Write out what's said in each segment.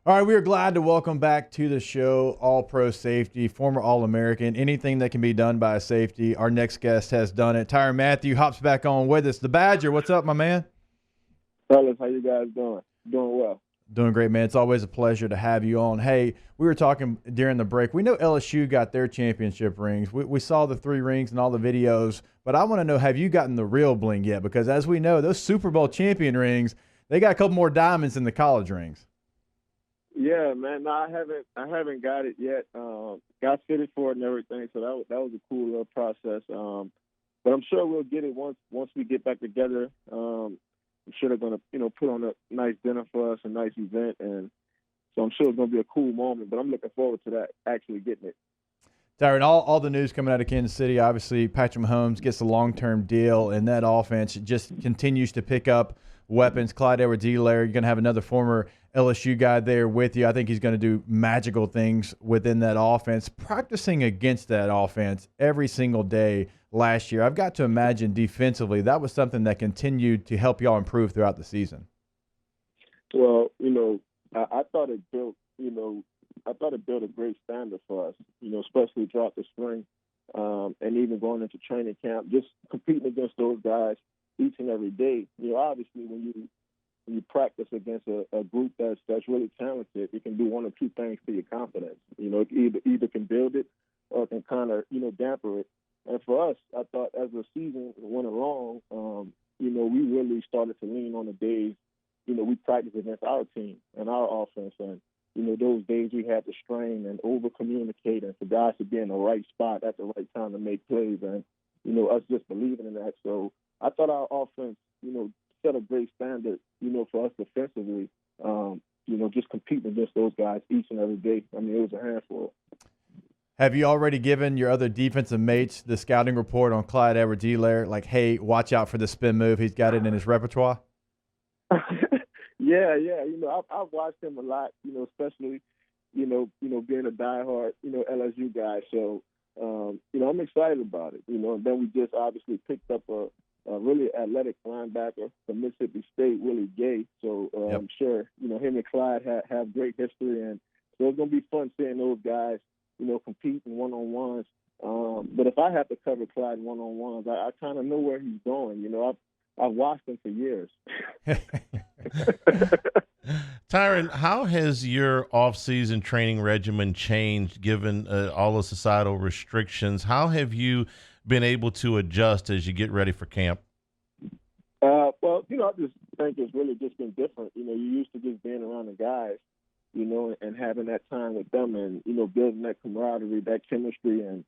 All right, we are glad to welcome back to the show All-Pro safety, former All-American. Anything that can be done by a safety, our next guest has done it. Tyrann Mathieu hops back on with us. The Badger, what's up, my man? Fellas, how you guys doing? Doing well. Doing great, man. It's always a pleasure to have you on. Hey, we were talking during the break. We know LSU got their championship rings. We saw the 3 rings and all the videos, but I want to know, have you gotten the real bling yet? Because as we know, those Super Bowl champion rings, they got a couple more diamonds than the college rings. Yeah, man. No, I haven't got it yet. Got fitted for it and everything, so that was a cool little process. But I'm sure we'll get it once we get back together. I'm sure they're gonna, put on a nice dinner for us, a nice event, and so I'm sure it's gonna be a cool moment. But I'm looking forward to that, actually getting it. Tyron, all the news coming out of Kansas City, obviously Patrick Mahomes gets a long-term deal, and that offense just continues to pick up weapons. Clyde Edwards-Helaire, you're going to have another former LSU guy there with you. I think he's going to do magical things within that offense. Practicing against that offense every single day last year, I've got to imagine defensively that was something that continued to help y'all improve throughout the season. Well, I thought it built, a great standard for us, especially throughout the spring, and even going into training camp, just competing against those guys each and every day. Obviously when you practice against a group that's really talented, it can do one or two things to your confidence. It either can build it or it can kind of, damper it. And for us, I thought as the season went along, we really started to lean on the days, we practiced against our team and our offense. And, those days we had to strain and over-communicate and for guys to be in the right spot at the right time to make plays and, us just believing in that. So I thought our offense, set a great standard, for us defensively, just competing against those guys each and every day. I mean, it was a handful. Have you already given your other defensive mates the scouting report on Clyde Edwards-Helaire? Like, hey, watch out for the spin move. He's got it in his repertoire. Yeah. I've watched him a lot, especially, being a diehard, LSU guy. So, I'm excited about it, and then we just obviously picked up a really athletic linebacker from Mississippi State, Willie Gay. So Yep. I'm sure, him and Clyde have great history. And so it's going to be fun seeing those guys, compete in one-on-ones. But if I have to cover Clyde one-on-ones, I kind of know where he's going. I've watched him for years. Tyron, how has your off-season training regimen changed given all the societal restrictions? How have you been able to adjust as you get ready for camp? Well, I just think it's really just been different. You're used to just being around the guys, and having that time with them and, building that camaraderie, that chemistry. And,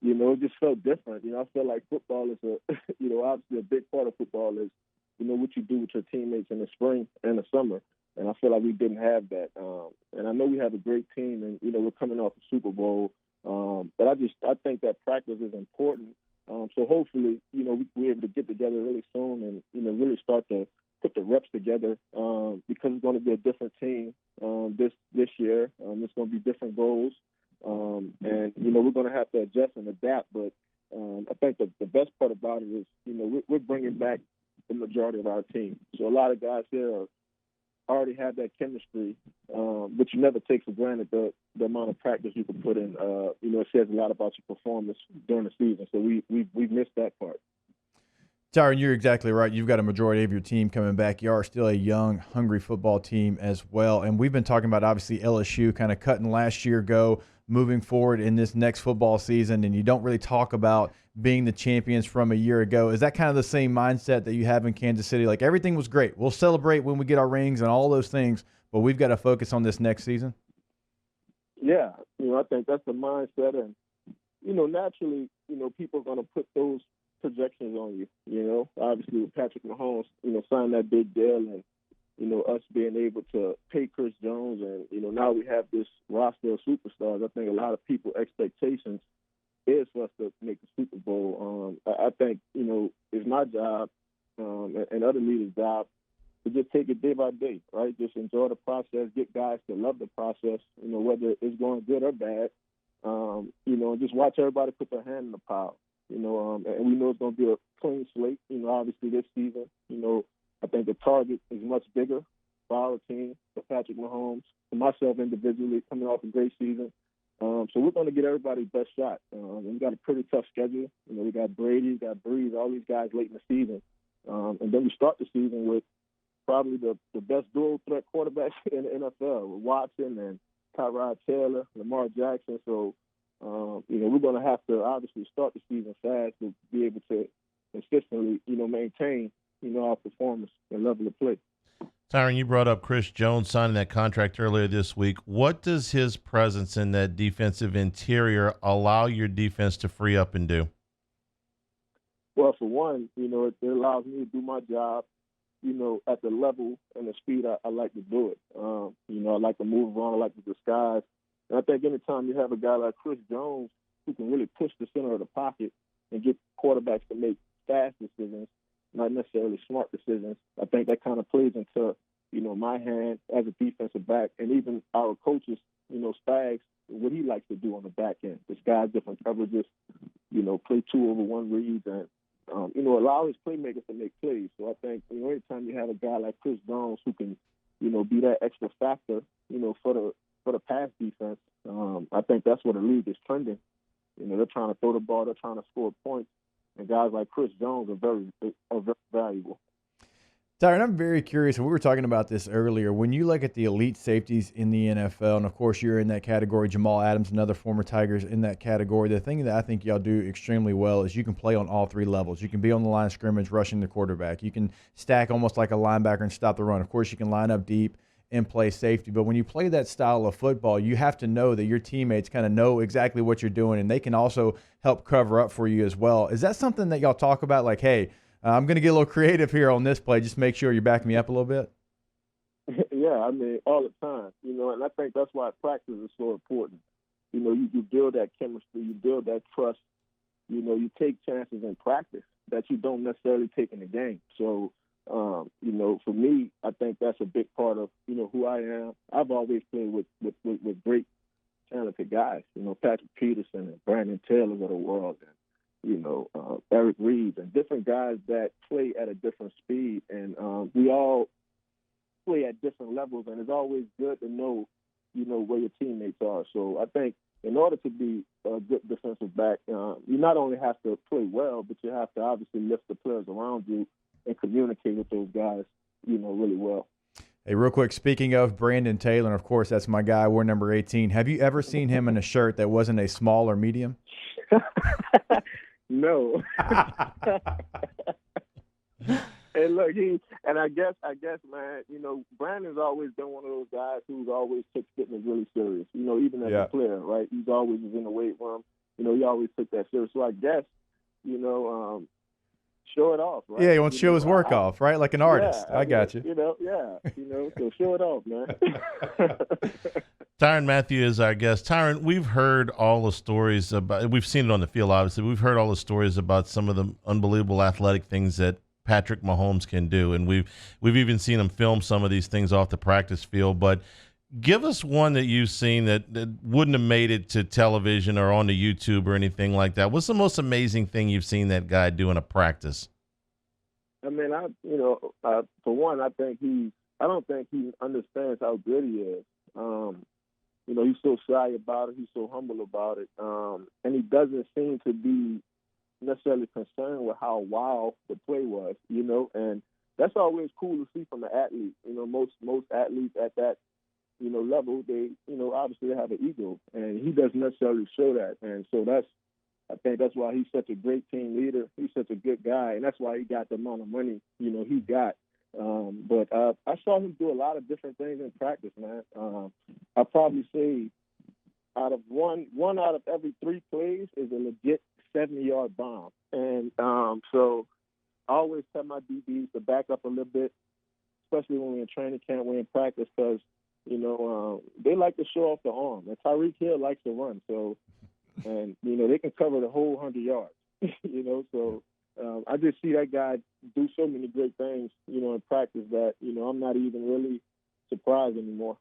it just felt different. I feel like football is obviously a big part of football is, what you do with your teammates in the spring and the summer. And I feel like we didn't have that. And I know we have a great team and, we're coming off the Super Bowl. But I think that practice is important. So hopefully, we're able to get together really soon and, really start to put the reps together because it's going to be a different team this year. It's going to be different goals. And, we're going to have to adjust and adapt. But I think the best part about it is, we're bringing back the majority of our team. So a lot of guys here already have that chemistry, but you never take for granted the amount of practice you can put in. It says a lot about your performance during the season. So we've missed that part. Tyron, you're exactly right. You've got a majority of your team coming back. You are still a young, hungry football team as well. And we've been talking about, obviously, LSU kind of cutting last year go, moving forward in this next football season, and you don't really talk about being the champions from a year ago. Is that kind of the same mindset that you have in Kansas City? Like, everything was great. We'll celebrate when we get our rings and all those things, but we've got to focus on this next season? Yeah, I think that's the mindset. And, naturally, people are going to put those projections on you, obviously with Patrick Mahomes, signing that big deal and, us being able to pay Chris Jones and, now we have this roster of superstars. I think a lot of people expectations is for us to make the Super Bowl. I think, it's my job and other leaders' job to just take it day by day, right? Just enjoy the process, get guys to love the process, whether it's going good or bad, and just watch everybody put their hand in the pile. And we know it's going to be a clean slate, obviously this season. I think the target is much bigger for our team, Patrick Mahomes, to myself individually, coming off a great season. So we're going to get everybody's best shot. We've got a pretty tough schedule. We got Brady, we got Breeze, all these guys late in the season. And then we start the season with probably the best dual threat quarterbacks in the NFL, with Watson and Tyrod Taylor, Lamar Jackson. So, we're going to have to obviously start the season fast to be able to consistently, maintain, our performance and level of play. Tyron, you brought up Chris Jones signing that contract earlier this week. What does his presence in that defensive interior allow your defense to free up and do? Well, for one, it allows me to do my job, at the level and the speed I like to do it. I like to move around, I like to disguise. And I think anytime you have a guy like Chris Jones who can really push the center of the pocket and get quarterbacks to make fast decisions, not necessarily smart decisions, I think that kind of plays into, my hand as a defensive back, and even our coaches, Spags, what he likes to do on the back end. Disguise different coverages, play 2-over-1 reads, and, allow his playmakers to make plays. So I think, anytime you have a guy like Chris Jones who can, be that extra factor, for the pass defense, I think that's where the league is trending. They're trying to throw the ball, they're trying to score points. And guys like Chris Jones are very valuable. Tyron, I'm very curious. We were talking about this earlier. When you look at the elite safeties in the NFL, and of course you're in that category, Jamal Adams, another former Tigers in that category, the thing that I think y'all do extremely well is you can play on all three levels. You can be on the line of scrimmage rushing the quarterback. You can stack almost like a linebacker and stop the run. Of course, you can line up deep and play safety. But when you play that style of football, you have to know that your teammates kind of know exactly what you're doing, and they can also help cover up for you as well. Is that something that y'all talk about, like, hey, I'm going to get a little creative here on this play, just make sure you back me up a little bit? Yeah, all the time, and I think that's why practice is so important. You build that chemistry, you build that trust, you take chances in practice that you don't necessarily take in the game. So, for me, I think that's a big part of, who I am. I've always played with great, talented guys, Patrick Peterson and Brandon Taylor of the world, and, Eric Reed, and different guys that play at a different speed. And we all play at different levels, and it's always good to know, where your teammates are. So I think in order to be a good defensive back, you not only have to play well, but you have to obviously lift the players around you and communicate with those guys, really well. Hey, real quick, speaking of Brandon Taylor, and of course, that's my guy, we're number 18. Have you ever seen him in a shirt that wasn't a small or medium? No. And look, I guess, man, Brandon's always been one of those guys who's always took fitness really serious. Even as a player, right? He's always was in the weight room. He always took that serious. So I guess, show it off, right? Yeah, he wants to show his work off, right? Like an artist. Yeah, I got you. So show it off, man. Tyrann Mathieu is our guest. Tyron, we've heard all the stories about, we've seen it on the field, obviously. We've heard all the stories about some of the unbelievable athletic things that Patrick Mahomes can do, and we've even seen him film some of these things off the practice field. But give us one that you've seen that wouldn't have made it to television or on the YouTube or anything like that. What's the most amazing thing you've seen that guy do in a practice? For one, I don't think he understands how good he is. He's so shy about it. He's so humble about it. And he doesn't seem to be necessarily concerned with how wild the play was, and that's always cool to see from an athlete. Most athletes at that, level, they, obviously they have an ego, and he doesn't necessarily show that. And so I think that's why he's such a great team leader. He's such a good guy, and that's why he got the amount of money, he got. But I saw him do a lot of different things in practice, man. I'd probably say out of one out of every 3 plays is a legit 70-yard bomb. And so I always tell my DBs to back up a little bit, especially when we're in training camp, we're in practice, because, they like to show off the arm. And Tyreek Hill likes to run. So, and, they can cover the whole 100 yards, So I just see that guy do so many great things, in practice that, I'm not even really surprised anymore.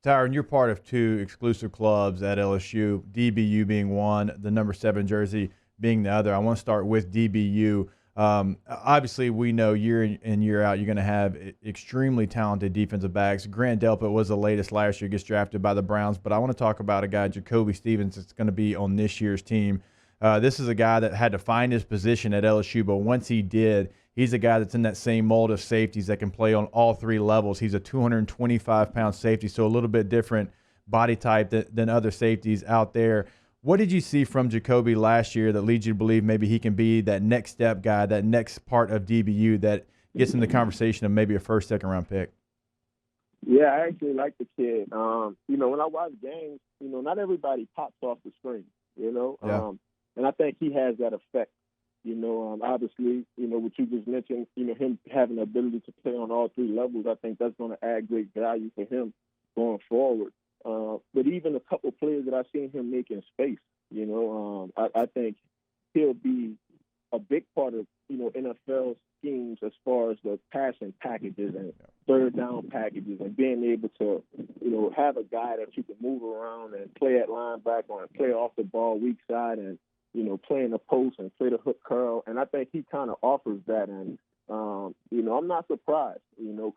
Tyron, you're part of 2 exclusive clubs at LSU, DBU being one, the number 7 jersey being the other. I want to start with DBU. Obviously, we know year in and year out you're going to have extremely talented defensive backs. Grant Delpit was the latest last year, gets drafted by the Browns. But I want to talk about a guy, Jacoby Stevens, that's going to be on this year's team. This is a guy that had to find his position at LSU, but once he did, he's a guy that's in that same mold of safeties that can play on all three levels. He's a 225-pound safety, so a little bit different body type than other safeties out there. What did you see from Jacoby last year that leads you to believe maybe he can be that next step guy, that next part of DBU that gets in the conversation of maybe a first, second-round pick? Yeah, I actually like the kid. When I watch games, not everybody pops off the screen, Yeah. And I think he has that effect. Obviously, what you just mentioned, him having the ability to play on all three levels, I think that's going to add great value for him going forward. But even a couple players that I've seen him make in space, I think he'll be a big part of, NFL schemes as far as the passing packages and third down packages and being able to, have a guy that you can move around and play at linebacker and play off the ball weak side and, play in the post and play the hook curl. And I think he kind of offers that. And, I'm not surprised.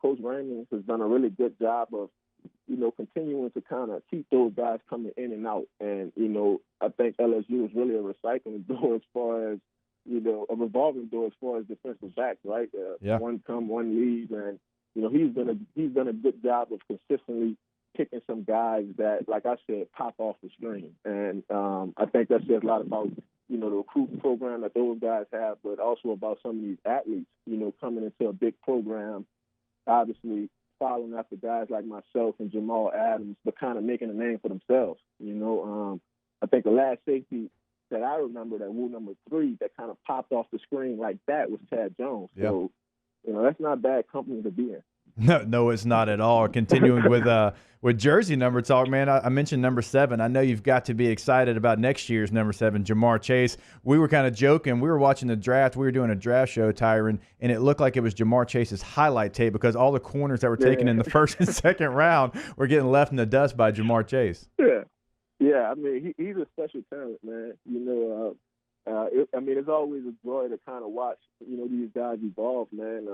Coach Raymond has done a really good job of, continuing to kind of keep those guys coming in and out. And, I think LSU is really a recycling door as far as, a revolving door as far as defensive backs, right? One come, one leave. And, he's done a good job of consistently picking some guys that, like I said, pop off the screen. And I think that says a lot about, the recruiting program that those guys have, but also about some of these athletes, coming into a big program, obviously following after guys like myself and Jamal Adams, but kind of making a name for themselves. I think the last safety that I remember that wore number 3 that kind of popped off the screen like that was Chad Jones. Yep. So, that's not bad company to be in. No, it's not at all. Continuing with jersey number talk, man, I mentioned number 7. I know you've got to be excited about next year's number 7, Jamar Chase. We were kind of joking. We were watching the draft. We were doing a draft show, Tyron, and it looked like it was Jamar Chase's highlight tape because all the corners that were taken in the first and second round were getting left in the dust by Jamar Chase. Yeah. I mean, he's a special talent, man. It's always a joy to kind of watch, these guys evolve, man.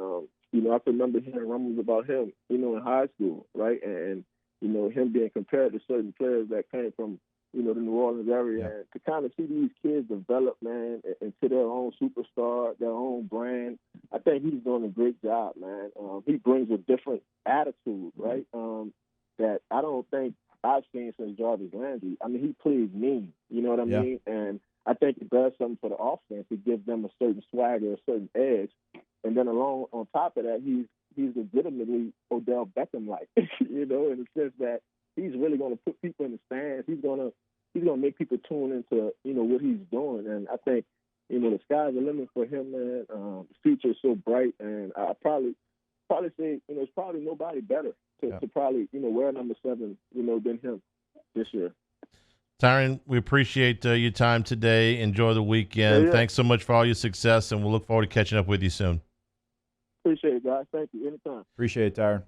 I can remember hearing rumbles about him, in high school, right? And, him being compared to certain players that came from, the New Orleans area. Yeah. And to kind of see these kids develop, man, into their own superstar, their own brand, I think he's doing a great job, man. He brings a different attitude, right, that I don't think I've seen since Jarvis Landry. I mean, he plays mean, you know what I mean? And I think it does something for the offense to give them a certain swagger, a certain edge. And then on top of that, he's legitimately Odell Beckham-like, in the sense that he's really going to put people in the stands. He's going to make people tune into, what he's doing. And I think, the sky's the limit for him, man. The future is so bright. And I probably say, it's probably nobody better to probably, wear number 7, than him this year. Tyron, we appreciate your time today. Enjoy the weekend. Yeah. Thanks so much for all your success, and we'll look forward to catching up with you soon. Appreciate it, guys. Thank you. Anytime. Appreciate it, Tyron.